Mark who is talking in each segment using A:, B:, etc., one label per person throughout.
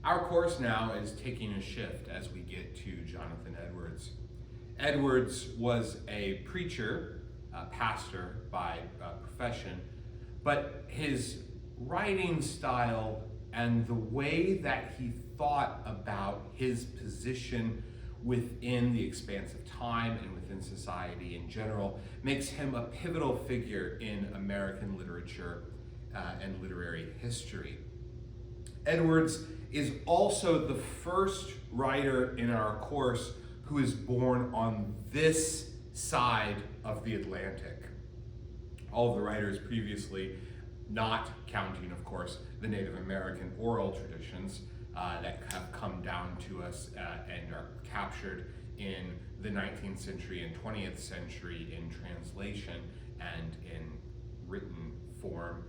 A: Our course now is taking a shift as we get to Jonathan Edwards. Edwards was a preacher, pastor by profession, but his writing style and the way that he thought about his position within the expanse of time and within society in general makes him a pivotal figure in American literature and literary history. Edwards is also the first writer in our course who is born on this side of the Atlantic. All of the writers previously, not counting, of course, the Native American oral traditions that have come down to us and are captured in the 19th century and 20th century in translation and in written form.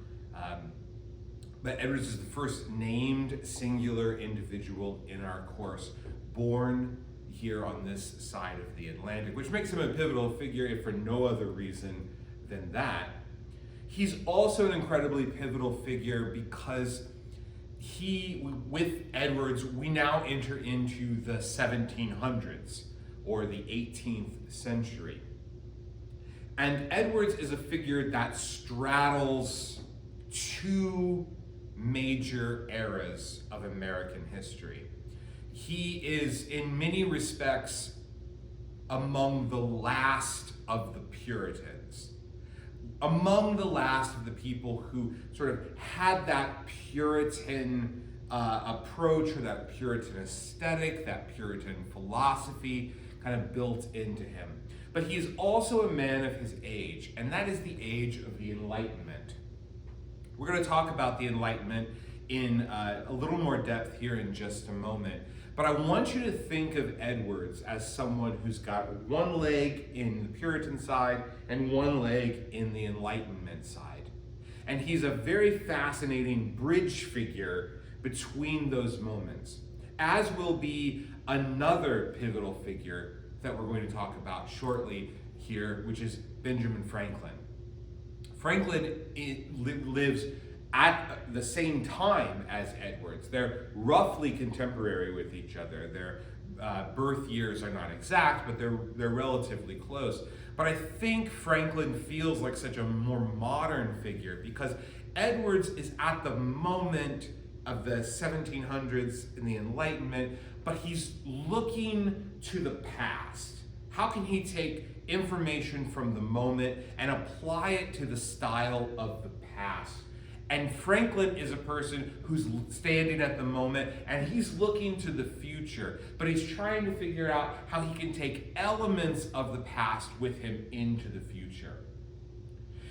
A: But Edwards is the first named singular individual in our course, born here on this side of the Atlantic, which makes him a pivotal figure if for no other reason than that. He's also an incredibly pivotal figure because with Edwards, we now enter into the 1700s or the 18th century. And Edwards is a figure that straddles two major eras of American history. He is, in many respects, among the last of the Puritans, among the last of the people who sort of had that Puritan approach or that Puritan aesthetic, that Puritan philosophy kind of built into him. But he is also a man of his age, and that is the age of the Enlightenment. We're going to talk about the Enlightenment in a little more depth here in just a moment. But I want you to think of Edwards as someone who's got one leg in the Puritan side and one leg in the Enlightenment side. And he's a very fascinating bridge figure between those moments, as will be another pivotal figure that we're going to talk about shortly here, which is Benjamin Franklin. Franklin lives at the same time as Edwards. They're roughly contemporary with each other. Their birth years are not exact, but they're relatively close. But I think Franklin feels like such a more modern figure because Edwards is at the moment of the 1700s in the Enlightenment, but he's looking to the past. How can he take information from the moment and apply it to the style of the past? And Franklin is a person who's standing at the moment and he's looking to the future, but he's trying to figure out how he can take elements of the past with him into the future.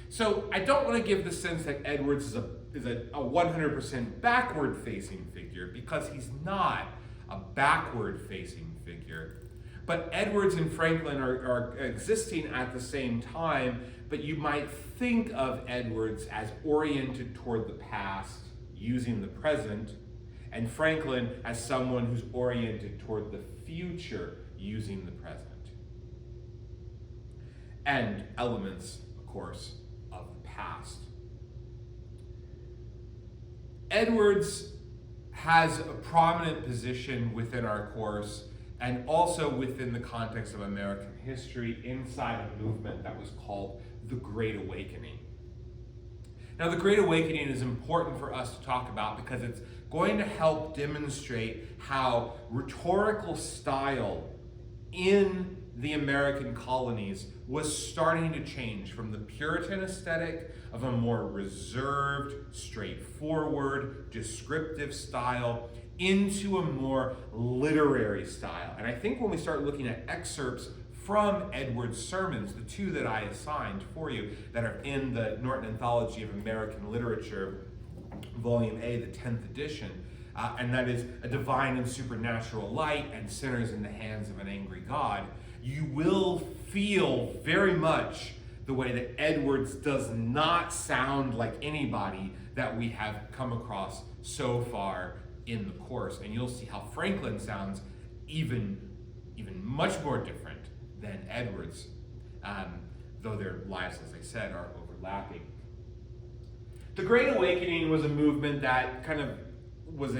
A: So I don't want to give the sense that Edwards is a 100% backward-facing figure, because he's not a backward-facing figure. But Edwards and Franklin are existing at the same time, but you might think of Edwards as oriented toward the past, using the present, and Franklin as someone who's oriented toward the future, using the present. And elements, of course, of the past. Edwards has a prominent position within our course and also within the context of American history inside a movement that was called the Great Awakening. Now, the Great Awakening is important for us to talk about because it's going to help demonstrate how rhetorical style in the American colonies was starting to change from the Puritan aesthetic of a more reserved, straightforward, descriptive style into a more literary style. And I think when we start looking at excerpts from Edwards' sermons, the two that I assigned for you that are in the Norton Anthology of American Literature, Volume A, the 10th edition, and that is A Divine and Supernatural Light and Sinners in the Hands of an Angry God, you will feel very much the way that Edwards does not sound like anybody that we have come across so far in the course. And you'll see how Franklin sounds even much more different than Edwards, though their lives, as I said, are overlapping. The Great Awakening was a movement that kind of was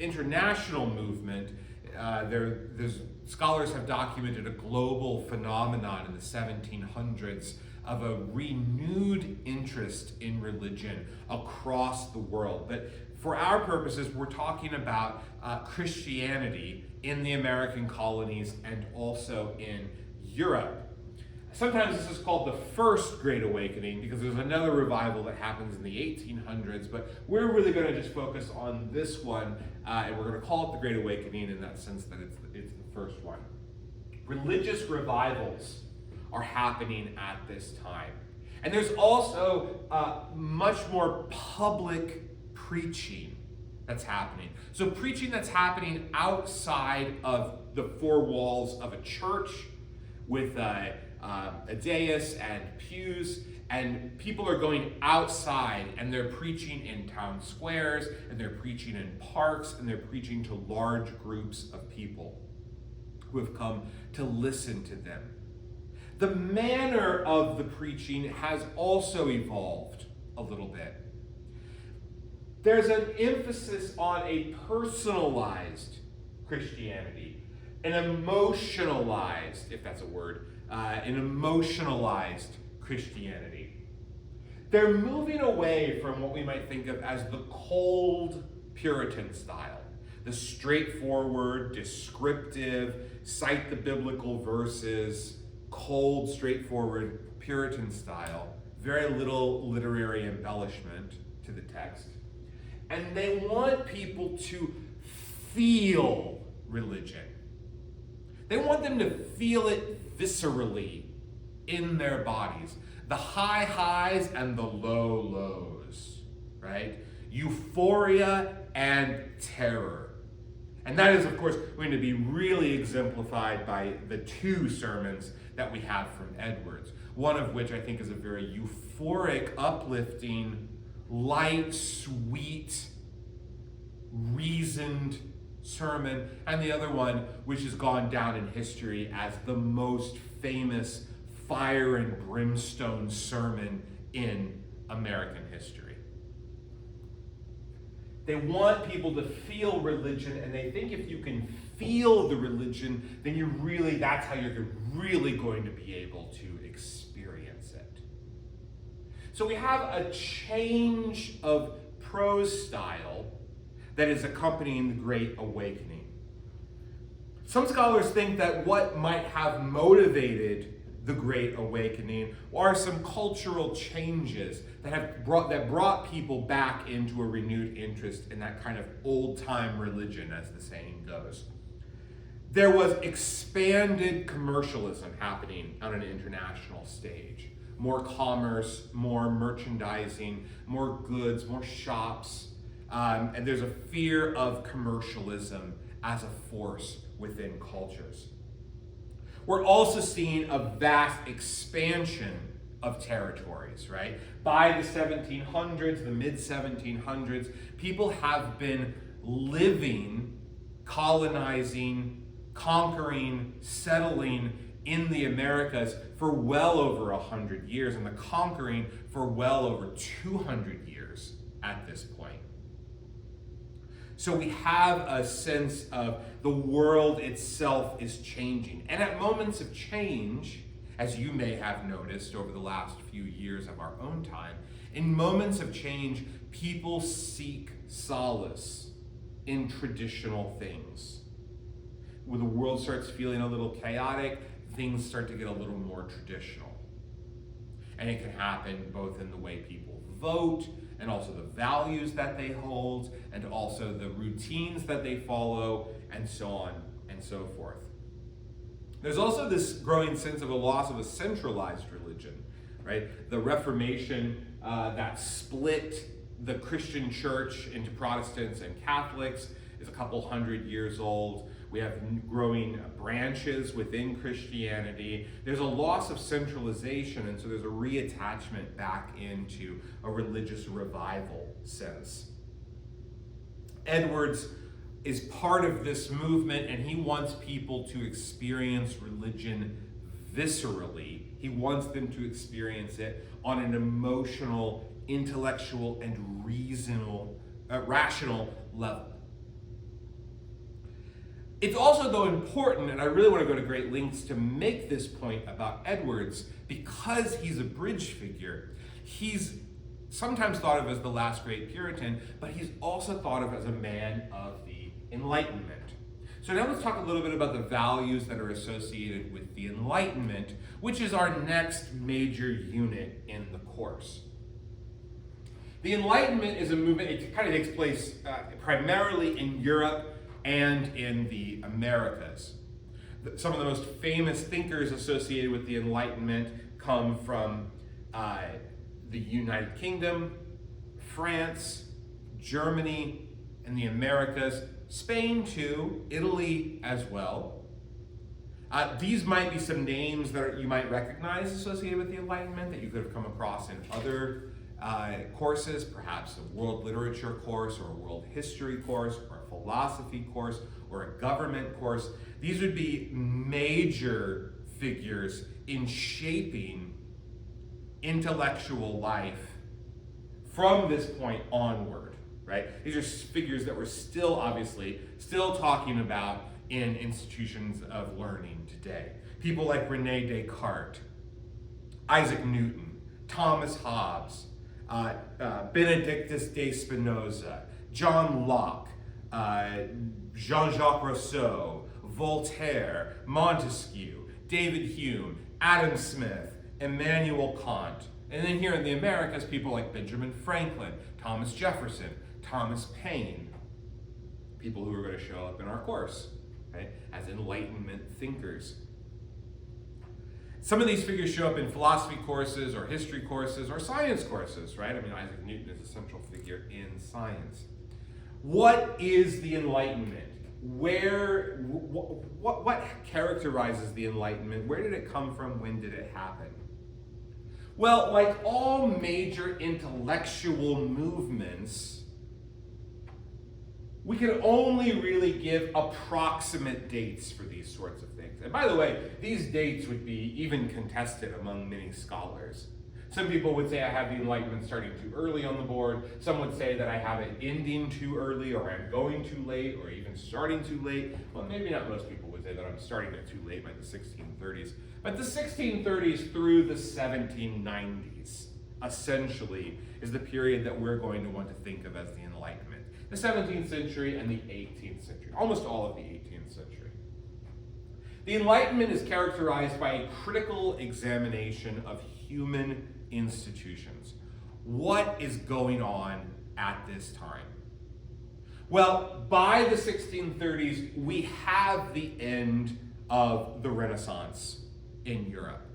A: international movement, there's scholars have documented a global phenomenon in the 1700s of a renewed interest in religion across the world. But for our purposes, we're talking about Christianity in the American colonies and also in Europe. Sometimes this is called the First Great Awakening because there's another revival that happens in the 1800s, but we're really going to just focus on this one, and we're going to call it the Great Awakening in that sense that it's the first one. Religious revivals are happening at this time. And there's also much more public preaching that's happening. So preaching that's happening outside of the four walls of a church with a dais and pews, and people are going outside and they're preaching in town squares, and they're preaching in parks, and they're preaching to large groups of people who have come to listen to them. The manner of the preaching has also evolved a little bit. There's an emphasis on a personalized Christianity, an emotionalized, if that's a word, an emotionalized Christianity. They're moving away from what we might think of as the cold Puritan style, the straightforward, descriptive, cite the biblical verses, cold, straightforward Puritan style, very little literary embellishment to the text. And they want people to feel religion. They want them to feel it viscerally in their bodies. The high highs and the low lows, right? Euphoria and terror. And that is, of course, going to be really exemplified by the two sermons that we have from Edwards. One of which I think is a very euphoric, uplifting, light, sweet, reasoned sermon, and the other one which has gone down in history as the most famous fire and brimstone sermon in American history. They want people to feel religion, and they think if you can feel the religion, then that's how you're really going to be able to experience it. So we have a change of prose style that is accompanying the Great Awakening. Some scholars think that what might have motivated the Great Awakening are some cultural changes that brought people back into a renewed interest in that kind of old-time religion, as the saying goes. There was expanded commercialism happening on an international stage. More commerce, more merchandising, more goods, more shops, and there's a fear of commercialism as a force within cultures. We're also seeing a vast expansion of territories, right? By the 1700s, the mid-1700s, people have been living, colonizing, conquering, settling in the Americas for well over 100 years, and the conquering for well over 200 years at this point. So we have a sense of the world itself is changing. And at moments of change, as you may have noticed over the last few years of our own time, in moments of change, people seek solace in traditional things. When the world starts feeling a little chaotic, things start to get a little more traditional. And it can happen both in the way people vote, and also the values that they hold, and also the routines that they follow, and so on and so forth. There's also this growing sense of a loss of a centralized religion, right? The Reformation that split the Christian church into Protestants and Catholics is a couple hundred years old. We have growing branches within Christianity. There's a loss of centralization, and so there's a reattachment back into a religious revival sense. Edwards is part of this movement, and he wants people to experience religion viscerally. He wants them to experience it on an emotional, intellectual, and rational level. It's also, though, important, and I really want to go to great lengths to make this point about Edwards, because he's a bridge figure. He's sometimes thought of as the last great Puritan, but he's also thought of as a man of the Enlightenment. So now let's talk a little bit about the values that are associated with the Enlightenment, which is our next major unit in the course. The Enlightenment is a movement, it kind of takes place primarily in Europe and in the Americas. Some of the most famous thinkers associated with the Enlightenment come from the United Kingdom, France, Germany, and the Americas, Spain too, Italy as well. These might be some names that you might recognize associated with the Enlightenment that you could have come across in other courses, perhaps a world literature course or a world history course or a philosophy course or a government course. These would be major figures in shaping intellectual life from this point onward, right? These are figures that we're still talking about in institutions of learning today. People like René Descartes, Isaac Newton, Thomas Hobbes, Benedictus de Spinoza, John Locke, Jean-Jacques Rousseau, Voltaire, Montesquieu, David Hume, Adam Smith, Immanuel Kant. And then here in the Americas, people like Benjamin Franklin, Thomas Jefferson, Thomas Paine, people who are going to show up in our course, right, as Enlightenment thinkers. Some of these figures show up in philosophy courses or history courses or science courses, right? I mean, Isaac Newton is a central figure in science. What is the Enlightenment? What characterizes the Enlightenment? Where did it come from? When did it happen? Well, like all major intellectual movements, we can only really give approximate dates for these sorts of things. And by the way, these dates would be even contested among many scholars. Some people would say I have the Enlightenment starting too early on the board. Some would say that I have it ending too early, or I'm going too late, or even starting too late. Well, maybe not most people would say that I'm starting it too late by the 1630s. But the 1630s through the 1790s, essentially, is the period that we're going to want to think of as the Enlightenment. The 17th century and the 18th century, almost all of the 18th century. The Enlightenment is characterized by a critical examination of human institutions. What is going on at this time? Well, by the 1630s, we have the end of the Renaissance in Europe.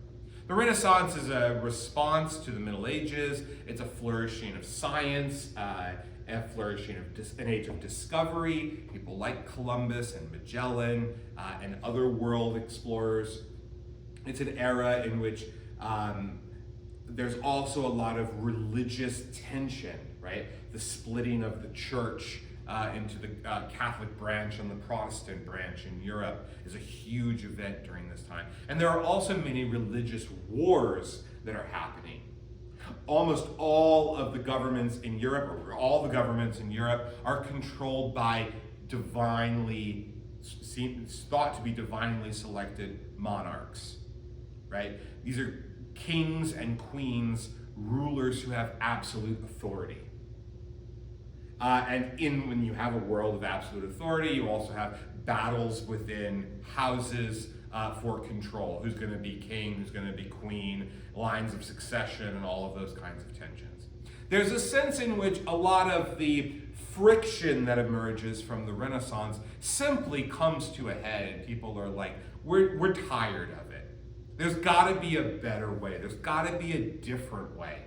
A: The Renaissance is a response to the Middle Ages. It's a flourishing of science, a flourishing of an age of discovery. People like Columbus and Magellan and other world explorers. It's an era in which there's also a lot of religious tension, right? The splitting of the church into the Catholic branch and the Protestant branch in Europe is a huge event during this time. And there are also many religious wars that are happening. Almost all of the governments in Europe, or all the governments in Europe, are controlled by thought to be divinely selected monarchs, right? These are kings and queens, rulers who have absolute authority. When you have a world of absolute authority, you also have battles within houses for control. Who's going to be king, who's going to be queen, lines of succession, and all of those kinds of tensions. There's a sense in which a lot of the friction that emerges from the Renaissance simply comes to a head, and people are like, we're tired of it. There's got to be a better way. There's got to be a different way.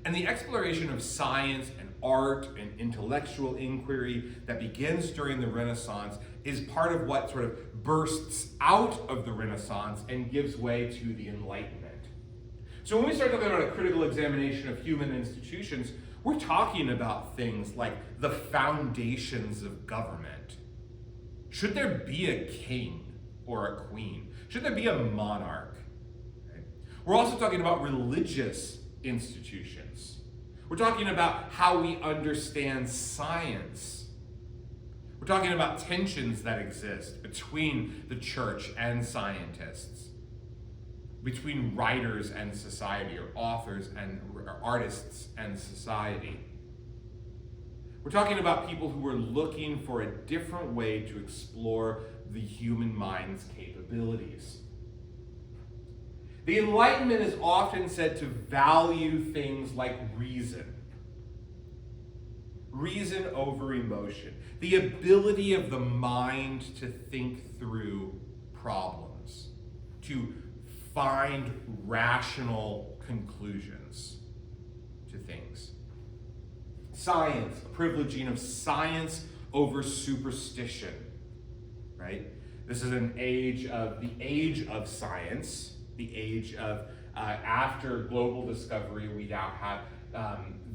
A: And the exploration of science and art and intellectual inquiry that begins during the Renaissance is part of what sort of bursts out of the Renaissance and gives way to the Enlightenment. So when we start talking about a critical examination of human institutions, we're talking about things like the foundations of government. Should there be a king or a queen? Should there be a monarch? Okay. We're also talking about religious institutions. We're talking about how we understand science. We're talking about tensions that exist between the church and scientists, between writers and society, or authors and or artists and society. We're talking about people who are looking for a different way to explore the human mind's capabilities. The Enlightenment is often said to value things like reason over emotion, the ability of the mind to think through problems, to find rational conclusions to things. Science, a privileging of science over superstition, right? This is the age of science, the age of, after global discovery, we now have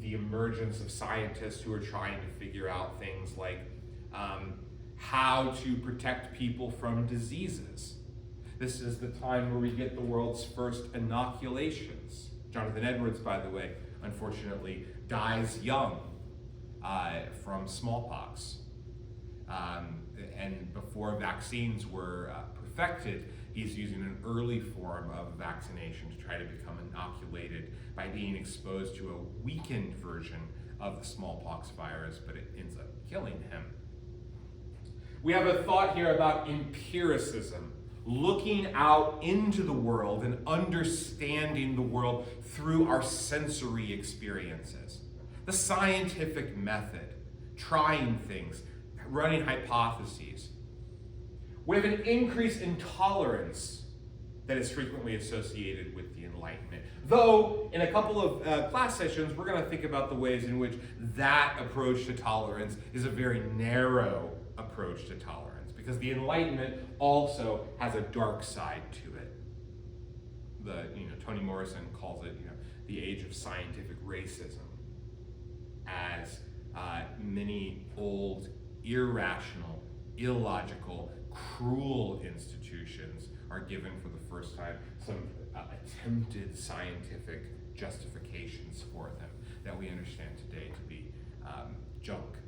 A: the emergence of scientists who are trying to figure out things like how to protect people from diseases. This is the time where we get the world's first inoculations. Jonathan Edwards, by the way, unfortunately dies young from smallpox. And before vaccines were perfected, he's using an early form of vaccination to try to become inoculated by being exposed to a weakened version of the smallpox virus, but it ends up killing him. We have a thought here about empiricism, looking out into the world and understanding the world through our sensory experiences. The scientific method, trying things, running hypotheses. We have an increase in tolerance that is frequently associated with the Enlightenment. Though, in a couple of class sessions, we're going to think about the ways in which that approach to tolerance is a very narrow approach to tolerance, because the Enlightenment also has a dark side to it. Toni Morrison calls it, the age of scientific racism, as many old, irrational, illogical, cruel institutions are given for the first time some attempted scientific justifications for them that we understand today to be junk.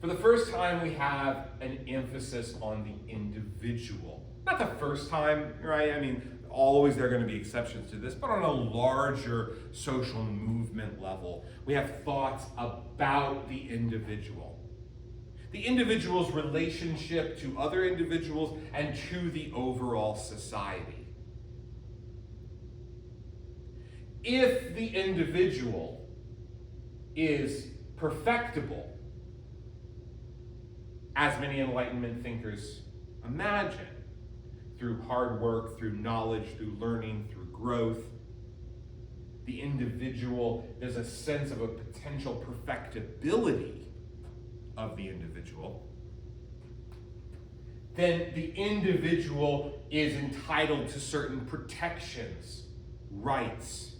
A: For the first time, we have an emphasis on the individual. Not the first time, right? I mean, always there are going to be exceptions to this, but on a larger social movement level, we have thoughts about the individual. The individual's relationship to other individuals and to the overall society. If the individual is perfectible, as many Enlightenment thinkers imagine, through hard work, through knowledge, through learning, through growth, the individual, there's a sense of a potential perfectibility of the individual, then the individual is entitled to certain protections, rights.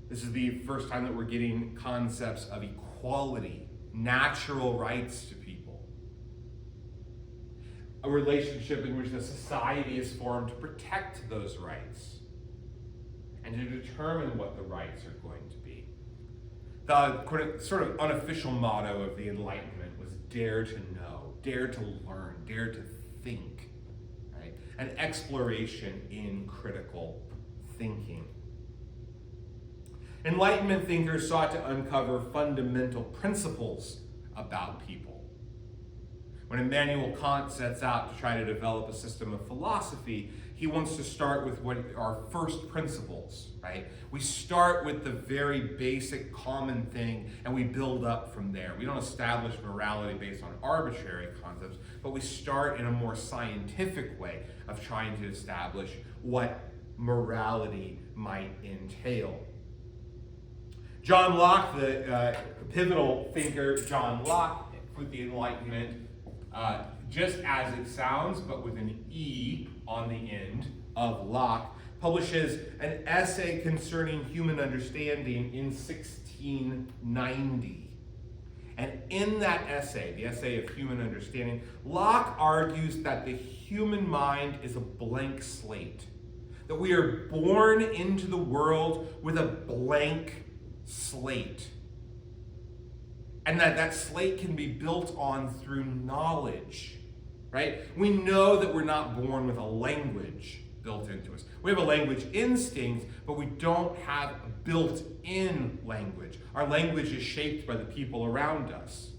A: This is the first time that we're getting concepts of equality, natural rights to people. A relationship in which the society is formed to protect those rights and to determine what the rights are going to be. The sort of unofficial motto of the Enlightenment was dare to know, dare to learn, dare to think, right? An exploration in critical thinking. Enlightenment thinkers sought to uncover fundamental principles about people. When Immanuel Kant sets out to try to develop a system of philosophy, he wants to start with what are first principles, right? We start with the very basic common thing and we build up from there. We don't establish morality based on arbitrary concepts, but we start in a more scientific way of trying to establish what morality might entail. John Locke, the pivotal thinker John Locke with the Enlightenment, just as it sounds, but with an E on the end of Locke, publishes an essay concerning human understanding in 1690. And in that essay, the essay of human understanding, Locke argues that the human mind is a blank slate, that we are born into the world with a blank slate. and that slate can be built on through knowledge, right? We know that we're not born with a language built into us. We have a language instinct, but we don't have a built-in language. Our language is shaped by the people around us.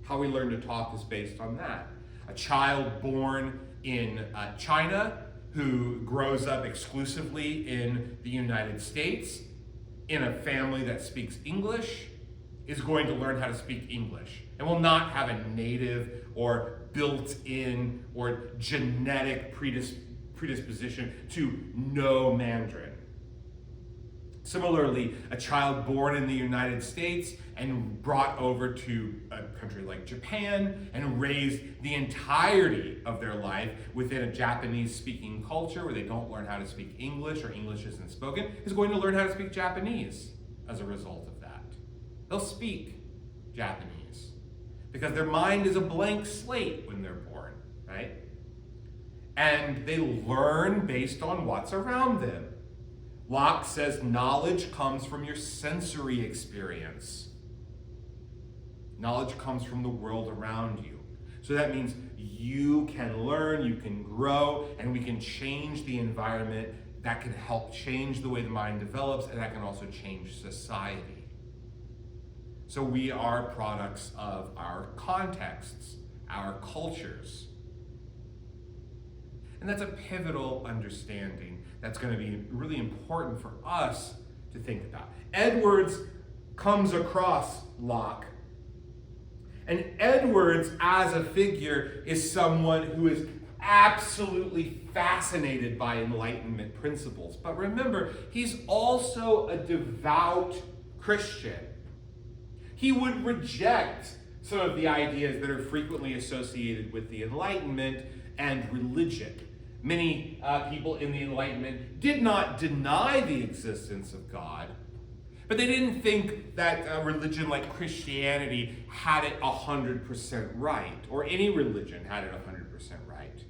A: How we learn to talk is based on that. A child born in China who grows up exclusively in the United States in a family that speaks English is going to learn how to speak English and will not have a native or built-in or genetic predisposition to know Mandarin. Similarly, a child born in the United States and brought over to a country like Japan and raised the entirety of their life within a Japanese-speaking culture where they don't learn how to speak English or English isn't spoken is going to learn how to speak Japanese as a result of that. They'll speak Japanese because their mind is a blank slate when they're born, right? And they learn based on what's around them. Locke says knowledge comes from your sensory experience. Knowledge comes from the world around you. So that means you can learn, you can grow, and we can change the environment. That can help change the way the mind develops, and that can also change society. So we are products of our contexts, our cultures. And that's a pivotal understanding that's going to be really important for us to think about. Edwards comes across Locke. And Edwards, as a figure, is someone who is absolutely fascinated by Enlightenment principles. But remember, he's also a devout Christian. He would reject some of the ideas that are frequently associated with the Enlightenment and religion. Many people in the Enlightenment did not deny the existence of God, but they didn't think that a religion like Christianity had it 100% right, or any religion had it 100% right.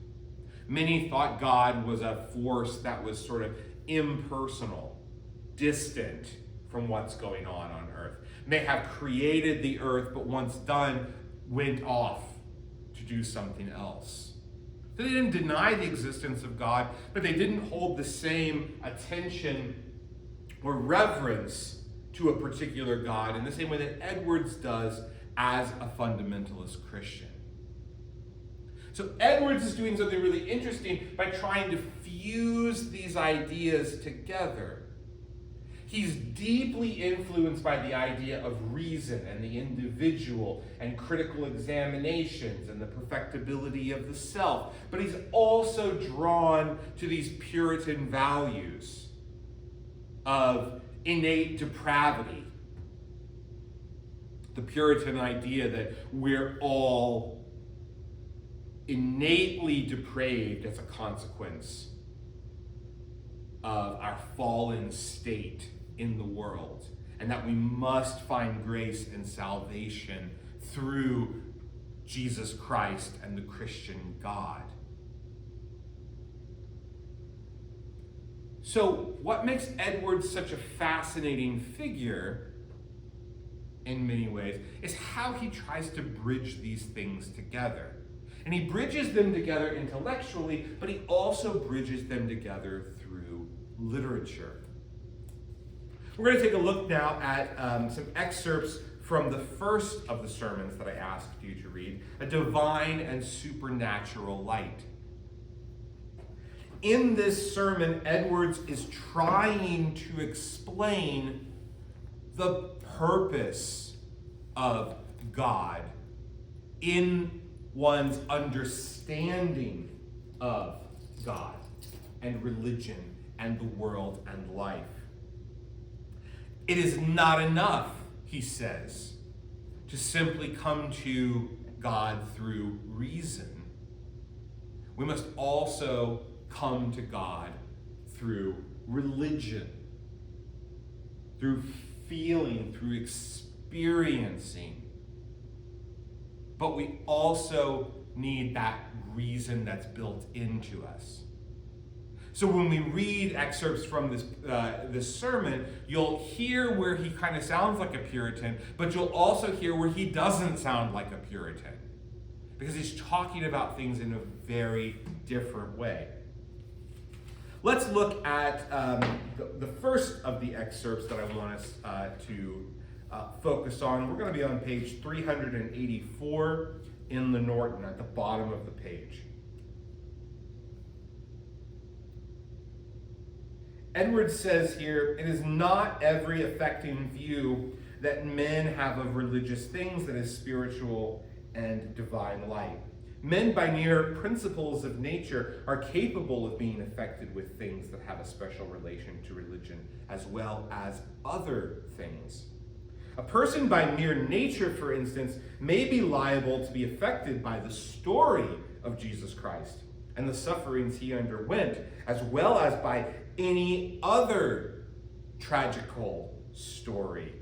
A: Many thought God was a force that was sort of impersonal, distant from what's going on earth. May have created the earth, but once done, went off to do something else. So they didn't deny the existence of God, but they didn't hold the same attention or reverence to a particular God in the same way that Edwards does as a fundamentalist Christian. So Edwards is doing something really interesting by trying to fuse these ideas together. He's deeply influenced by the idea of reason and the individual and critical examinations and the perfectibility of the self. But he's also drawn to these Puritan values of innate depravity. The Puritan idea that we're all innately depraved as a consequence of our fallen state in the world, and that we must find grace and salvation through Jesus Christ and the Christian God. So what makes Edwards such a fascinating figure in many ways is how he tries to bridge these things together. And he bridges them together intellectually, but he also bridges them together through literature. We're going to take a look now at some excerpts from the first of the sermons that I asked you to read, A Divine and Supernatural Light. In this sermon, Edwards is trying to explain the purpose of God in one's understanding of God and religion and the world and life. It is not enough, he says, to simply come to God through reason. We must also come to God through religion, through feeling, through experiencing. But we also need that reason that's built into us. So when we read excerpts from this sermon, you'll hear where he kind of sounds like a Puritan, but you'll also hear where he doesn't sound like a Puritan, because he's talking about things in a very different way. Let's look at the first of the excerpts that I want us to focus on. We're going to be on page 384 in the Norton, at the bottom of the page. Edwards says here, "It is not every affecting view that men have of religious things that is spiritual and divine light. Men, by mere principles of nature, are capable of being affected with things that have a special relation to religion, as well as other things. A person by mere nature, for instance, may be liable to be affected by the story of Jesus Christ and the sufferings he underwent, as well as by any other tragical story.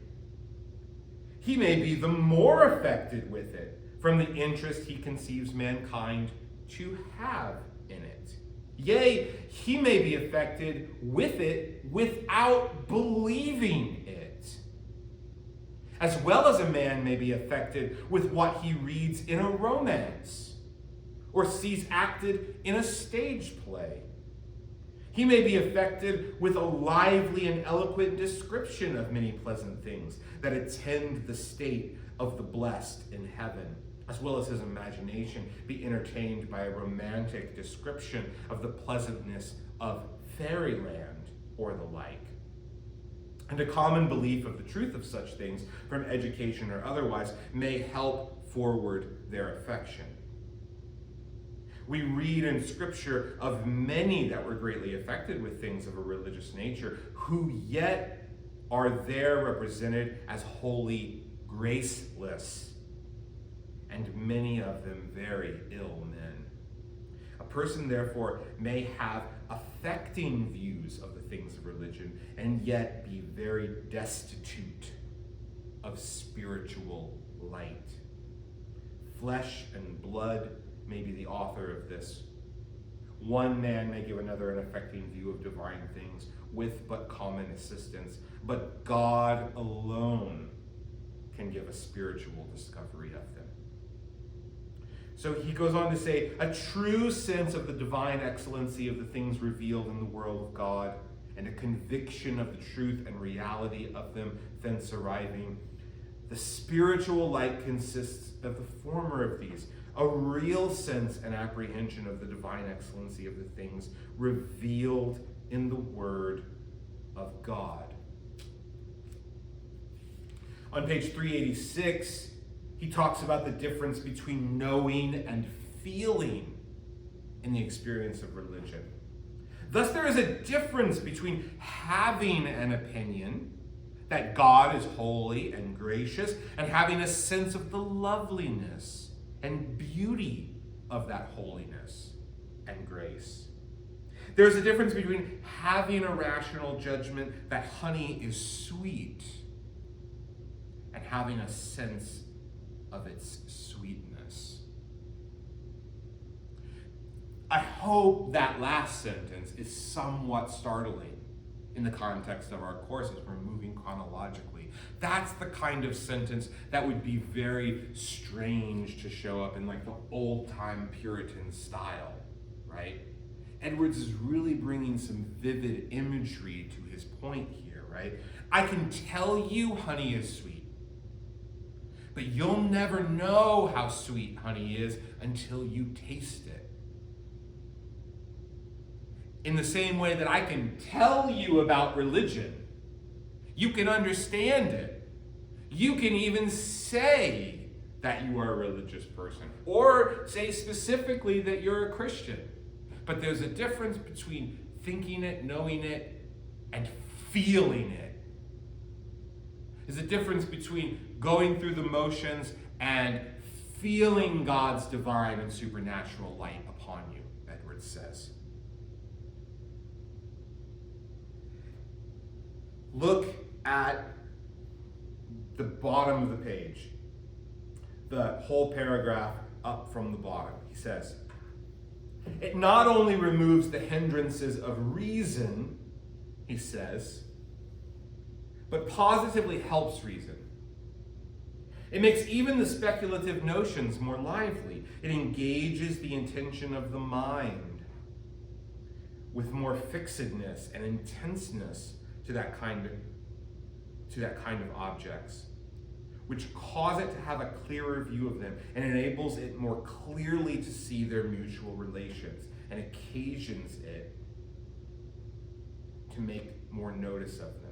A: He may be the more affected with it from the interest he conceives mankind to have in it. Yea, he may be affected with it without believing it. As well as a man may be affected with what he reads in a romance or sees acted in a stage play. He may be affected with a lively and eloquent description of many pleasant things that attend the state of the blessed in heaven, as well as his imagination be entertained by a romantic description of the pleasantness of fairyland or the like. And a common belief of the truth of such things, from education or otherwise, may help forward their affection. We read in Scripture of many that were greatly affected with things of a religious nature, who yet are there represented as wholly graceless, and many of them very ill men. A person, therefore, may have affecting views of the things of religion, and yet be very destitute of spiritual light. Flesh and blood may be the author of this. One man may give another an affecting view of divine things with but common assistance, but God alone can give a spiritual discovery of them. So he goes on to say, a true sense of the divine excellency of the things revealed in the world of God, and a conviction of the truth and reality of them thence arriving. The spiritual light consists of the former of these, a real sense and apprehension of the divine excellency of the things revealed in the Word of God. On page 386, he talks about the difference between knowing and feeling in the experience of religion. Thus, there is a difference between having an opinion that God is holy and gracious, and having a sense of the loveliness and beauty of that holiness and grace. There's a difference between having a rational judgment that honey is sweet and having a sense of its sweetness. I hope that last sentence is somewhat startling in the context of our courses. We're moving chronologically. That's the kind of sentence that would be very strange to show up in like the old-time Puritan style, right? Edwards is really bringing some vivid imagery to his point here, right? I can tell you honey is sweet, but you'll never know how sweet honey is until you taste it. In the same way that I can tell you about religion, you can understand it. You can even say that you are a religious person, or say specifically that you're a Christian. But there's a difference between thinking it, knowing it, and feeling it. There's a difference between going through the motions and feeling God's divine and supernatural light upon you, Edwards says. Look at the bottom of the page, the whole paragraph up from the bottom. He says, It not only removes the hindrances of reason, he says, but positively helps reason. It makes even the speculative notions more lively. It engages the intention of the mind with more fixedness and intenseness to that kind of objects, which cause it to have a clearer view of them and enables it more clearly to see their mutual relations and occasions it to make more notice of them.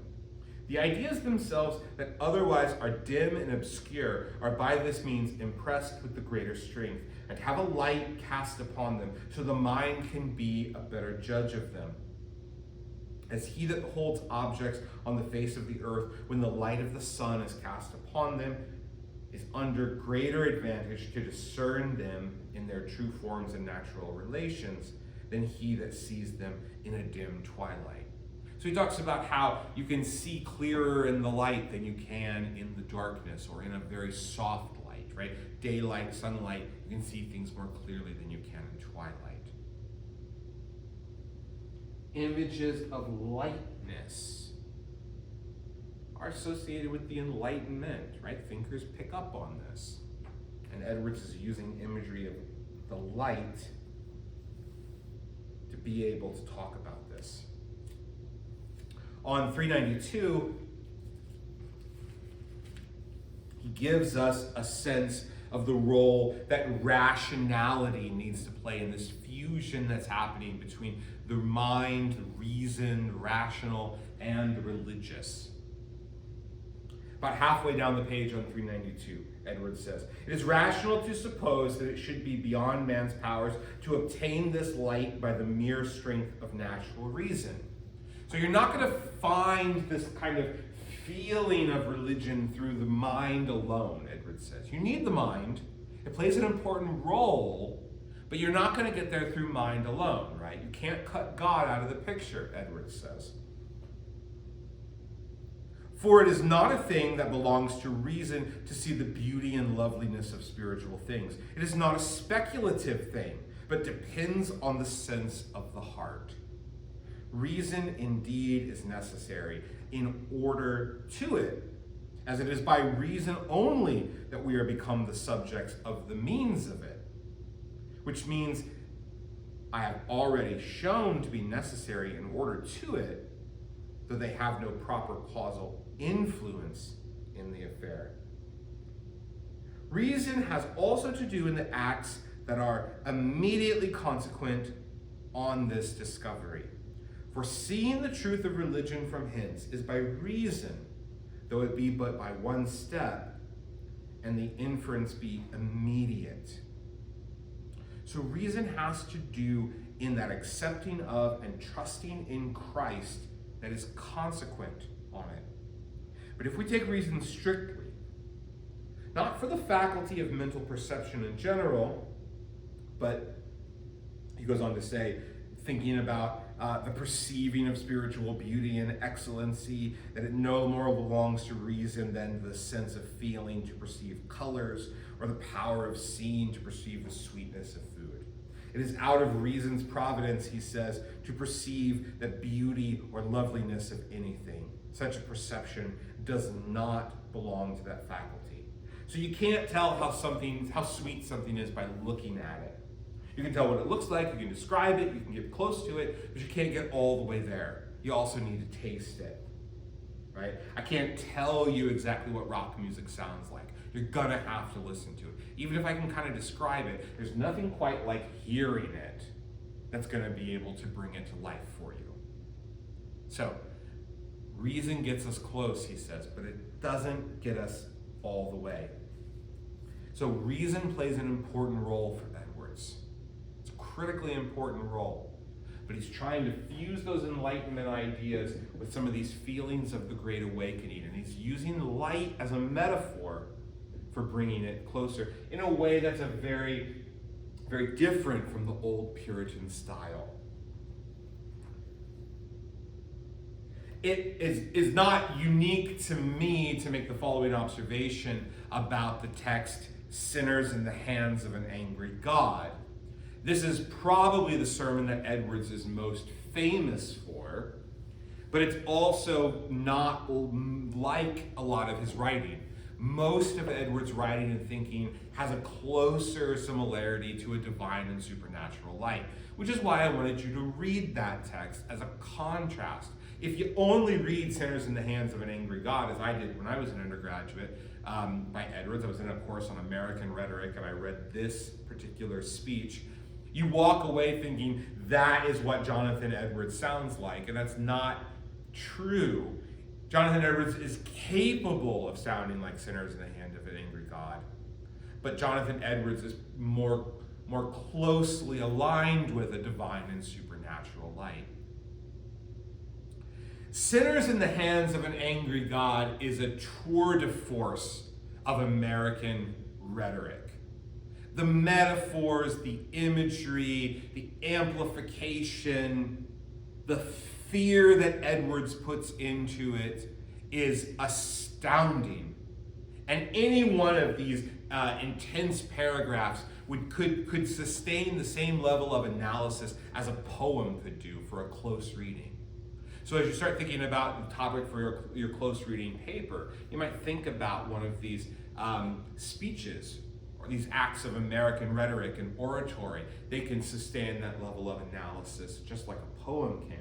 A: The ideas themselves that otherwise are dim and obscure are by this means impressed with the greater strength and have a light cast upon them so the mind can be a better judge of them. As he that beholds objects on the face of the earth when the light of the sun is cast upon them is under greater advantage to discern them in their true forms and natural relations than he that sees them in a dim twilight. So he talks about how you can see clearer in the light than you can in the darkness or in a very soft light, right? Daylight, sunlight, you can see things more clearly than you can in twilight. Images of lightness are associated with the Enlightenment, right? Thinkers pick up on this. And Edwards is using imagery of the light to be able to talk about this. On 392, he gives us a sense of the role that rationality needs to play in this fusion that's happening between the mind, the reason, rational, and the religious. About halfway down the page on 392, Edwards says, "It is rational to suppose that it should be beyond man's powers to obtain this light by the mere strength of natural reason." So you're not going to find this kind of feeling of religion through the mind alone, Edwards says. You need the mind. It plays an important role, but you're not going to get there through mind alone, right? You can't cut God out of the picture, Edwards says. "For it is not a thing that belongs to reason to see the beauty and loveliness of spiritual things. It is not a speculative thing, but depends on the sense of the heart. Reason indeed is necessary in order to it, as it is by reason only that we are become the subjects of the means of it. Which means I have already shown to be necessary in order to it, though they have no proper causal influence in the affair. Reason has also to do in the acts that are immediately consequent on this discovery. For seeing the truth of religion from hence is by reason, though it be but by one step, and the inference be immediate." So reason has to do in that accepting of and trusting in Christ that is consequent on it. But if we take reason strictly, not for the faculty of mental perception in general, but he goes on to say, thinking about the perceiving of spiritual beauty and excellency, that it no more belongs to reason than the sense of feeling to perceive colors, or the power of seeing to perceive the sweetness of food. It is out of reason's providence, he says, to perceive the beauty or loveliness of anything. Such a perception does not belong to that faculty. So you can't tell how sweet something is by looking at it. You can tell what it looks like, you can describe it, you can get close to it, but you can't get all the way there. You also need to taste it, right? I can't tell you exactly what rock music sounds like. You're gonna have to listen to it. Even if I can kind of describe it, there's nothing quite like hearing it that's gonna be able to bring it to life for you. So, reason gets us close, he says, but it doesn't get us all the way. So reason plays an important role for Edwards. Critically important role, but he's trying to fuse those Enlightenment ideas with some of these feelings of the Great Awakening, and he's using light as a metaphor for bringing it closer in a way that's a very, very different from the old Puritan style. It is not unique to me to make the following observation about the text, "Sinners in the hands of an angry God." This is probably the sermon that Edwards is most famous for, but it's also not like a lot of his writing. Most of Edwards' writing and thinking has a closer similarity to a divine and supernatural light, which is why I wanted you to read that text as a contrast. If you only read Sinners in the Hands of an Angry God, as I did when I was an undergraduate, by Edwards, I was in a course on American rhetoric, and I read this particular speech, you walk away thinking that is what Jonathan Edwards sounds like, and that's not true. Jonathan Edwards is capable of sounding like Sinners in the Hand of an Angry God, but Jonathan Edwards is more closely aligned with a divine and supernatural light. Sinners in the Hands of an Angry God is a tour de force of American rhetoric. The metaphors, the imagery, the amplification, the fear that Edwards puts into it is astounding. And any one of these intense paragraphs could sustain the same level of analysis as a poem could do for a close reading. So as you start thinking about the topic for your close reading paper, you might think about one of these speeches or these acts of American rhetoric and oratory. They can sustain that level of analysis just like a poem can.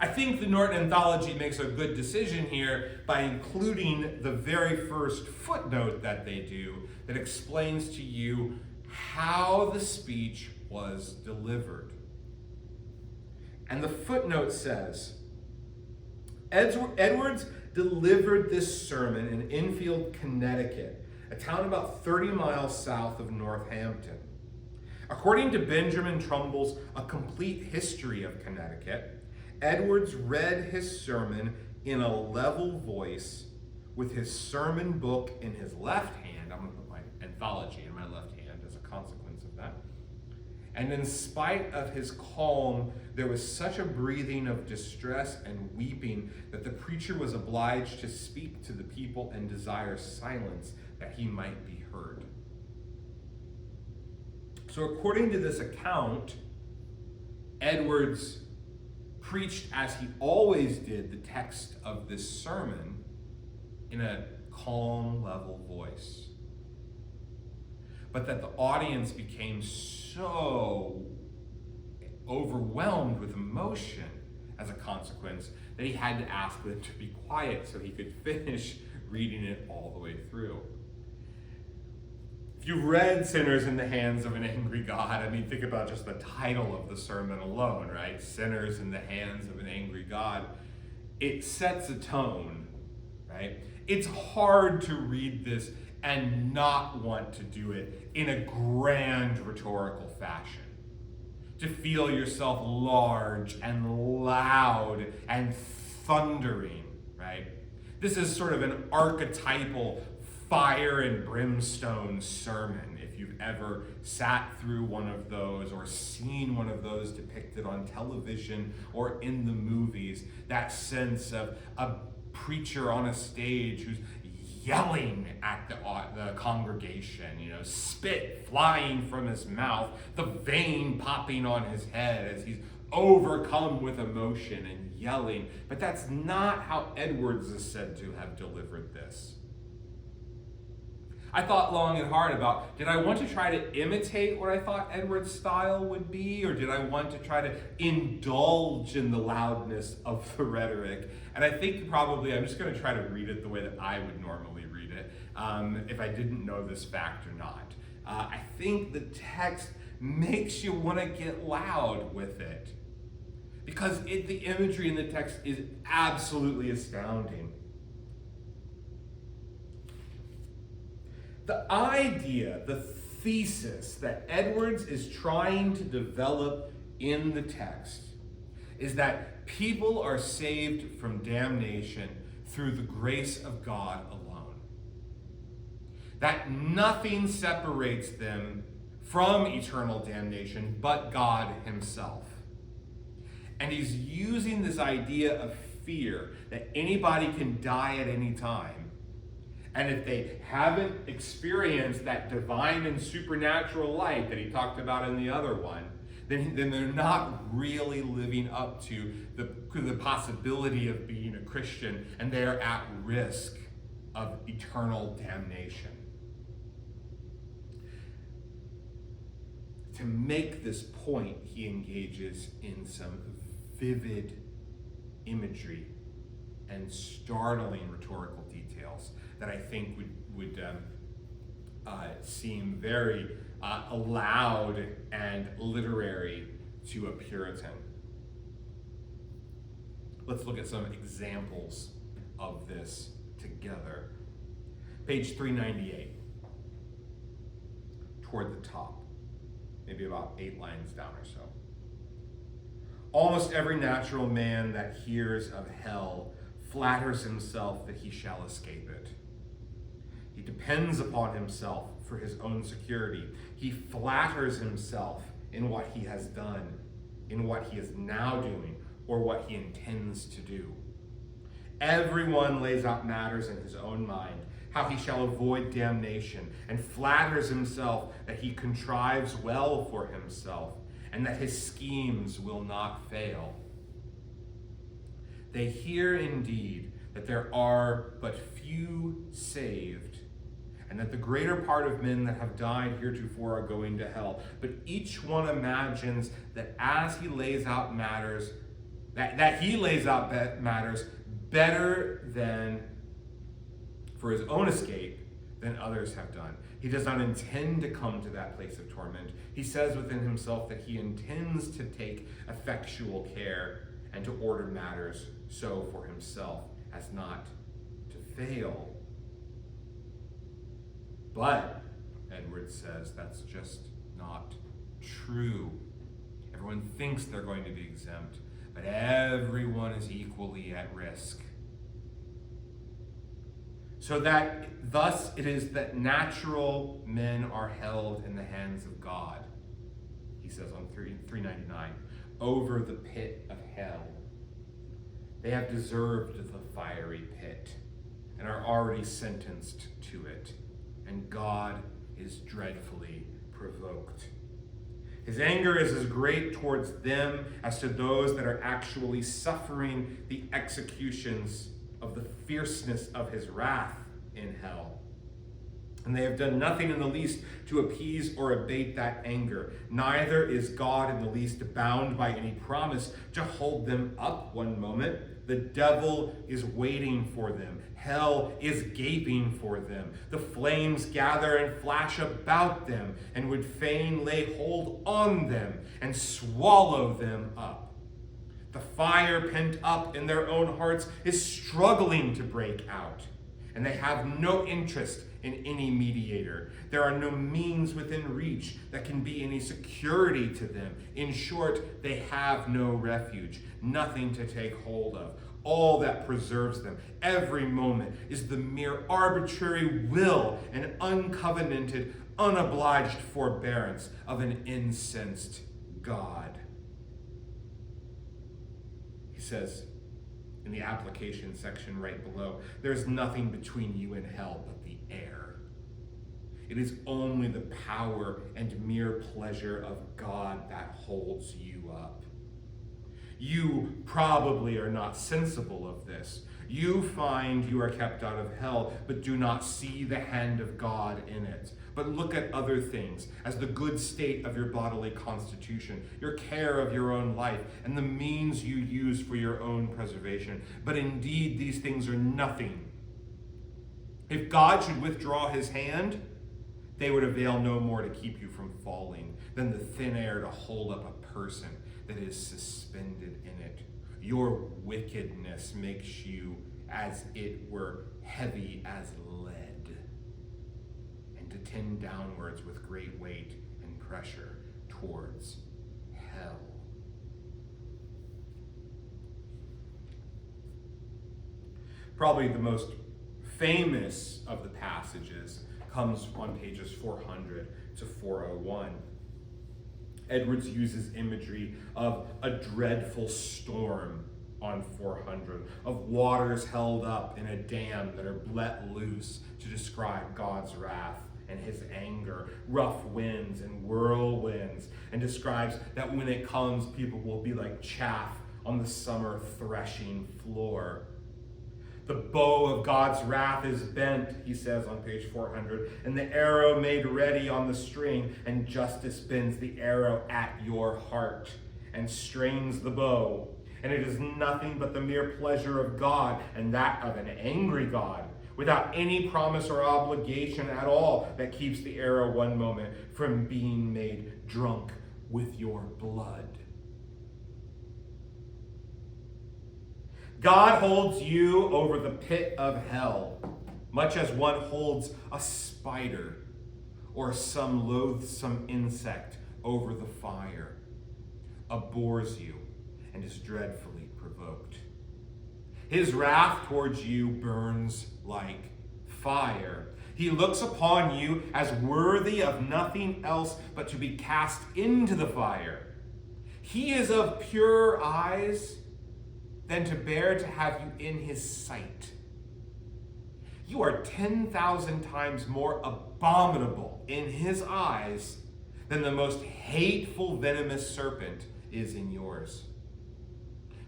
A: I think the Norton Anthology makes a good decision here by including the very first footnote that they do that explains to you how the speech was delivered. And the footnote says, Edwards delivered this sermon in Enfield, Connecticut, a town about 30 miles south of Northampton. According to Benjamin Trumbull's A Complete History of Connecticut, Edwards read his sermon in a level voice with his sermon book in his left hand. I'm going to put my anthology in my left hand as a consequence of that. And in spite of his calm, there was such a breathing of distress and weeping that the preacher was obliged to speak to the people and desire silence that he might be heard. So according to this account, Edwards preached as he always did the text of this sermon in a calm, level voice. But that the audience became so overwhelmed with emotion as a consequence that he had to ask them to be quiet so he could finish reading it all the way through. If you've read Sinners in the Hands of an Angry God, I mean, think about just the title of the sermon alone, right? Sinners in the Hands of an Angry God. It sets a tone, right? It's hard to read this and not want to do it in a grand rhetorical fashion. To feel yourself large and loud and thundering, right? This is sort of an archetypal fire and brimstone sermon. If you've ever sat through one of those or seen one of those depicted on television or in the movies, that sense of a preacher on a stage who's yelling at the congregation, spit flying from his mouth, the vein popping on his head as he's overcome with emotion and yelling. But that's not how Edwards is said to have delivered this. I thought long and hard about, did I want to try to imitate what I thought Edwards' style would be, or did I want to try to indulge in the loudness of the rhetoric? And I think probably I'm just going to try to read it the way that I would normally read it, if I didn't know this fact or not. I think the text makes you want to get loud with it, because the imagery in the text is absolutely astounding. The idea, the thesis that Edwards is trying to develop in the text is that people are saved from damnation through the grace of God alone. That nothing separates them from eternal damnation but God himself. And he's using this idea of fear, that anybody can die at any time, And if they haven't experienced that divine and supernatural light that he talked about in the other one, then they're not really living up to the possibility of being a Christian, and they are at risk of eternal damnation. To make this point, he engages in some vivid imagery and startling rhetorical details that I think would seem very loud and literary to a Puritan. Let's look at some examples of this together. Page 398, toward the top, maybe about 8 lines down or so. Almost every natural man that hears of hell flatters himself that he shall escape it. He depends upon himself for his own security. He flatters himself in what he has done, in what he is now doing, or what he intends to do. Everyone lays out matters in his own mind, how he shall avoid damnation, and flatters himself that he contrives well for himself, and that his schemes will not fail. They hear indeed that there are but few saved, and that the greater part of men that have died heretofore are going to hell. But each one imagines that as he lays out matters, that he lays out matters better than for his own escape than others have done. He does not intend to come to that place of torment. He says within himself that he intends to take effectual care and to order matters so for himself as not to fail. But, Edwards says, that's just not true. Everyone thinks they're going to be exempt, but everyone is equally at risk. So that thus it is that natural men are held in the hands of God, he says on 399, over the pit of hell. They have deserved the fiery pit and are already sentenced to it, and God is dreadfully provoked. His anger is as great towards them as to those that are actually suffering the executions of the fierceness of his wrath in hell. And they have done nothing in the least to appease or abate that anger. Neither is God in the least bound by any promise to hold them up one moment. The devil is waiting for them. Hell is gaping for them. The flames gather and flash about them and would fain lay hold on them and swallow them up. The fire pent up in their own hearts is struggling to break out, and they have no interest in any mediator. There are no means within reach that can be any security to them. In short, they have no refuge, nothing to take hold of. All that preserves them every moment is the mere arbitrary will and uncovenanted, unobliged forbearance of an incensed God. He says in the application section right below, there's nothing between you and hell but the air. It is only the power and mere pleasure of God that holds you up. You probably are not sensible of this. You find you are kept out of hell, but do not see the hand of God in it. But look at other things as the good state of your bodily constitution, your care of your own life, and the means you use for your own preservation. But indeed, these things are nothing. If God should withdraw his hand, they would avail no more to keep you from falling than the thin air to hold up a person that is suspended in it. Your wickedness makes you as it were heavy as lead, and to tend downwards with great weight and pressure towards hell. Probably the most famous of the passages comes on pages 400 to 401. Edwards uses imagery of a dreadful storm on 400, of waters held up in a dam that are let loose to describe God's wrath and his anger, rough winds and whirlwinds, and describes that when it comes, people will be like chaff on the summer threshing floor. The bow of God's wrath is bent, he says on page 400, and the arrow made ready on the string, and justice bends the arrow at your heart and strains the bow. And it is nothing but the mere pleasure of God, and that of an angry God, without any promise or obligation at all, that keeps the arrow one moment from being made drunk with your blood. God holds you over the pit of hell, much as one holds a spider or some loathsome insect over the fire, abhors you, and is dreadfully provoked. His wrath towards you burns like fire. He looks upon you as worthy of nothing else but to be cast into the fire. He is of purer eyes than to bear to have you in his sight. You are 10,000 times more abominable in his eyes than the most hateful venomous serpent is in yours.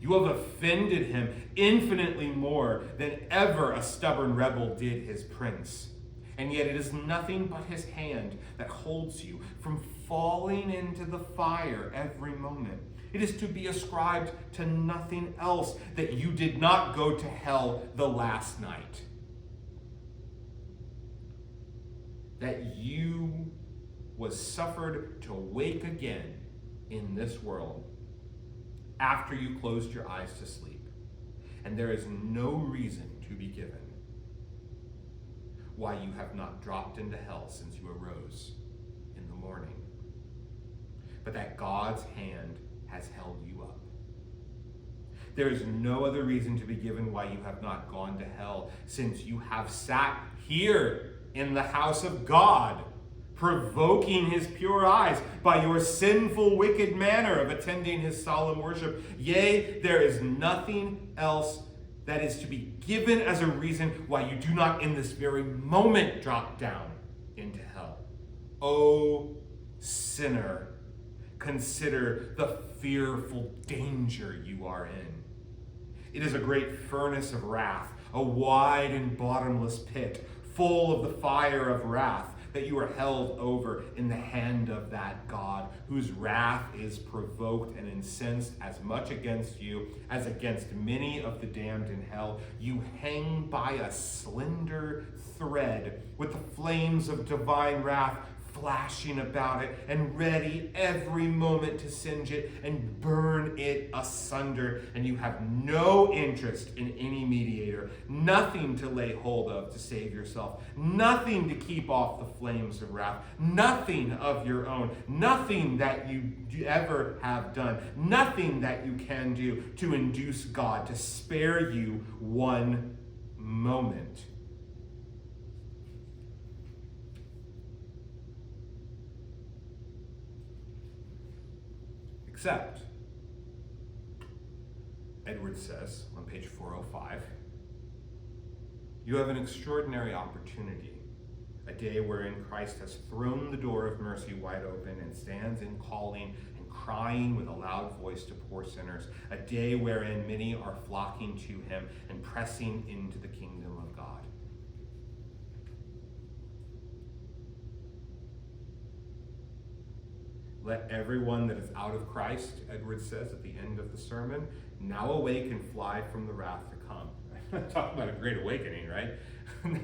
A: You have offended him infinitely more than ever a stubborn rebel did his prince. And yet it is nothing but his hand that holds you from falling into the fire every moment. It is to be ascribed to nothing else that you did not go to hell the last night. That you was suffered to wake again in this world after you closed your eyes to sleep. And there is no reason to be given why you have not dropped into hell since you arose in the morning. But that God's hand has held you up. There is no other reason to be given why you have not gone to hell since you have sat here in the house of God, provoking his pure eyes by your sinful, wicked manner of attending his solemn worship. Yea, there is nothing else that is to be given as a reason why you do not in this very moment drop down into hell. O sinner, consider the fearful danger you are in. It is a great furnace of wrath, a wide and bottomless pit, full of the fire of wrath, that you are held over in the hand of that God, whose wrath is provoked and incensed as much against you as against many of the damned in hell. You hang by a slender thread with the flames of divine wrath flashing about it and ready every moment to singe it and burn it asunder. And you have no interest in any mediator, nothing to lay hold of to save yourself, nothing to keep off the flames of wrath, nothing of your own, nothing that you ever have done, nothing that you can do to induce God to spare you one moment. Except, Edwards says on page 405, you have an extraordinary opportunity, a day wherein Christ has thrown the door of mercy wide open and stands in calling and crying with a loud voice to poor sinners, a day wherein many are flocking to him and pressing into the kingdom of God. Let everyone that is out of Christ, Edwards says at the end of the sermon, now awake and fly from the wrath to come. Talk about a great awakening, right?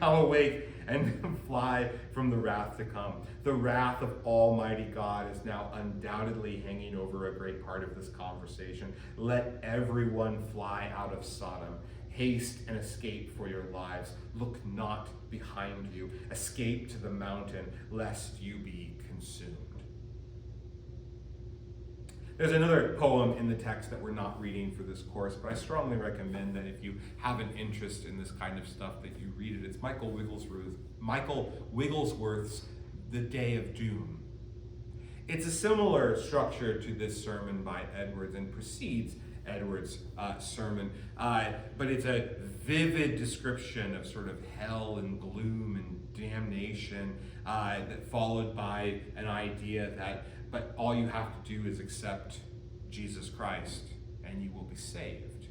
A: Now awake and fly from the wrath to come. The wrath of Almighty God is now undoubtedly hanging over a great part of this conversation. Let everyone fly out of Sodom. Haste and escape for your lives. Look not behind you. Escape to the mountain, lest you be consumed. There's another poem in the text that we're not reading for this course, but I strongly recommend that if you have an interest in this kind of stuff, that you read it. It's Michael Wigglesworth's The Day of Doom. It's a similar structure to this sermon by Edwards and precedes Edwards' sermon, but it's a vivid description of sort of hell and gloom and damnation, that followed by an idea that, but all you have to do is accept Jesus Christ and you will be saved.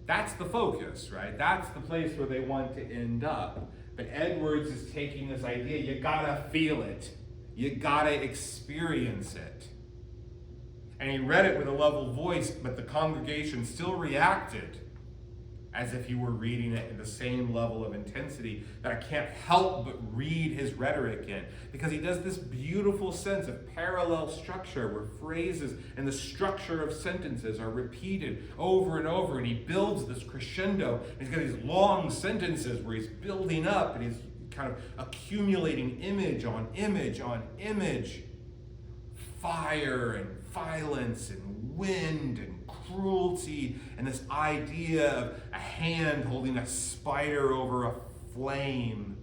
A: That's the focus, right? That's the place where they want to end up. But Edwards is taking this idea, you gotta feel it. You gotta experience it. And he read it with a level voice, but the congregation still reacted as if he were reading it in the same level of intensity that I can't help but read his rhetoric in. Because he does this beautiful sense of parallel structure where phrases and the structure of sentences are repeated over and over, and he builds this crescendo. And he's got these long sentences where he's building up and he's kind of accumulating image on image on image. Fire and violence and wind and cruelty, and this idea of a hand holding a spider over a flame,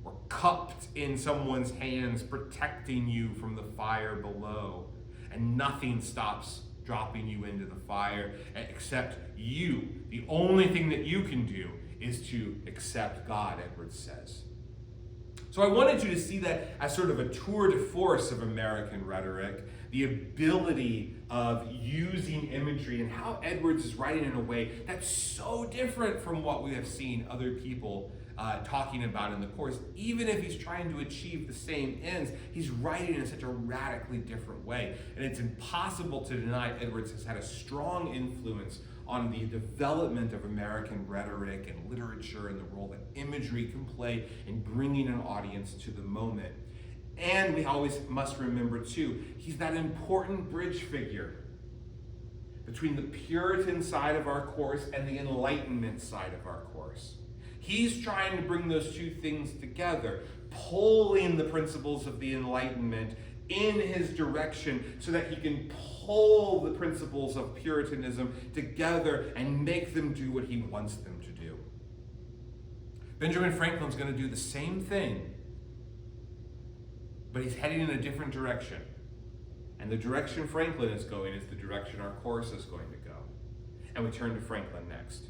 A: or cupped in someone's hands protecting you from the fire below, and nothing stops dropping you into the fire except you. The only thing that you can do is to accept God, Edwards says. So I wanted you to see that as sort of a tour de force of American rhetoric, the ability of using imagery and how Edwards is writing in a way that's so different from what we have seen other people talking about in the course. Even if he's trying to achieve the same ends, he's writing in such a radically different way. And it's impossible to deny Edwards has had a strong influence on the development of American rhetoric and literature and the role that imagery can play in bringing an audience to the moment. And we always must remember, too, he's that important bridge figure between the Puritan side of our course and the Enlightenment side of our course. He's trying to bring those two things together, pulling the principles of the Enlightenment in his direction so that he can pull the principles of Puritanism together and make them do what he wants them to do. Benjamin Franklin's going to do the same thing, but he's heading in a different direction. And the direction Franklin is going is the direction our course is going to go. And we turn to Franklin next.